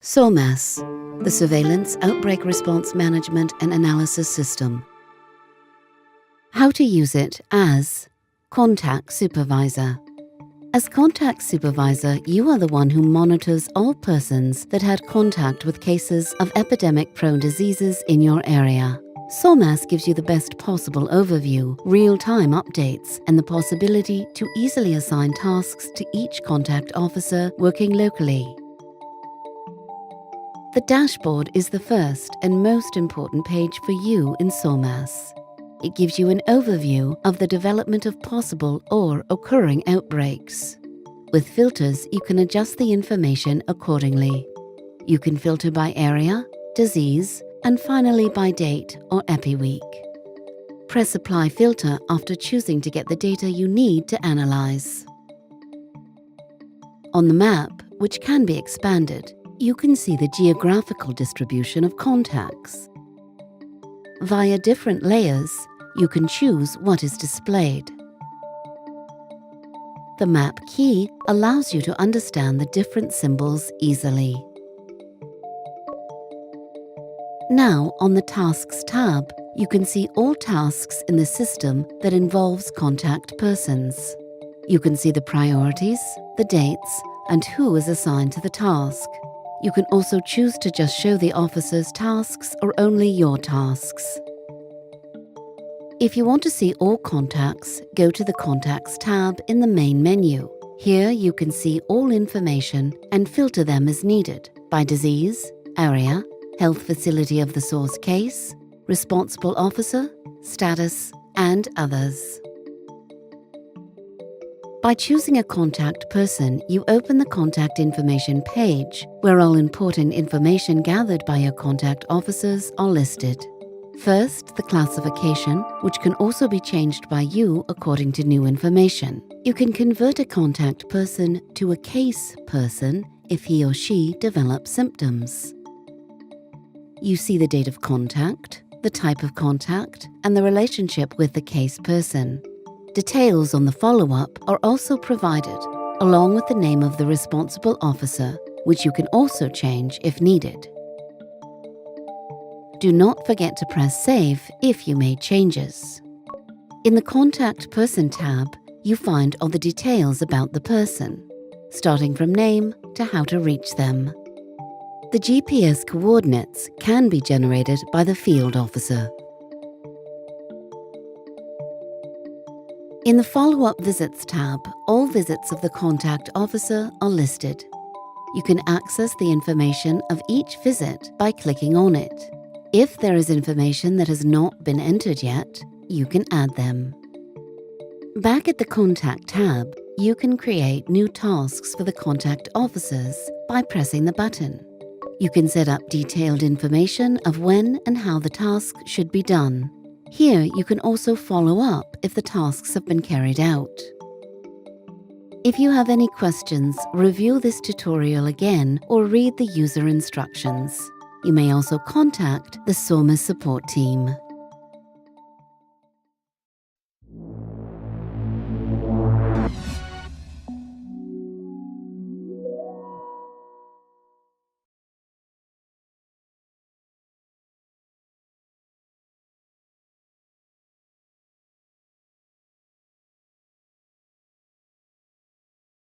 SORMAS, the Surveillance Outbreak Response Management and Analysis System. How to use it as Contact Supervisor. As Contact Supervisor, you are the one who monitors all persons that had contact with cases of epidemic-prone diseases in your area. SORMAS gives you the best possible overview, real-time updates, and the possibility to easily assign tasks to each contact officer working locally. The dashboard is the first and most important page for you in SORMAS. It gives you an overview of the development of possible or occurring outbreaks. With filters, you can adjust the information accordingly. You can filter by area, disease, and finally by date or EpiWeek. Press Apply Filter after choosing to get the data you need to analyze. On the map, which can be expanded, you can see the geographical distribution of contacts. Via different layers, you can choose what is displayed. The map key allows you to understand the different symbols easily. Now, on the Tasks tab, you can see all tasks in the system that involves contact persons. You can see the priorities, the dates, and who is assigned to the task. You can also choose to just show the officer's tasks or only your tasks. If you want to see all contacts, go to the Contacts tab in the main menu. Here you can see all information and filter them as needed by disease, area, health facility of the source case, responsible officer, status, and others. By choosing a contact person, you open the contact information page, where all important information gathered by your contact officers are listed. First, the classification, which can also be changed by you according to new information. You can convert a contact person to a case person if he or she develops symptoms. You see the date of contact, the type of contact, and the relationship with the case person. Details on the follow-up are also provided, along with the name of the responsible officer, which you can also change if needed. Do not forget to press Save if you made changes. In the Contact Person tab, you find all the details about the person, starting from name to how to reach them. The GPS coordinates can be generated by the field officer. In the Follow-up Visits tab, all visits of the contact officer are listed. You can access the information of each visit by clicking on it. If there is information that has not been entered yet, you can add them. Back at the Contact tab, you can create new tasks for the contact officers by pressing the button. You can set up detailed information of when and how the task should be done. Here, you can also follow up if the tasks have been carried out. If you have any questions, review this tutorial again or read the user instructions. You may also contact the SORMAS support team.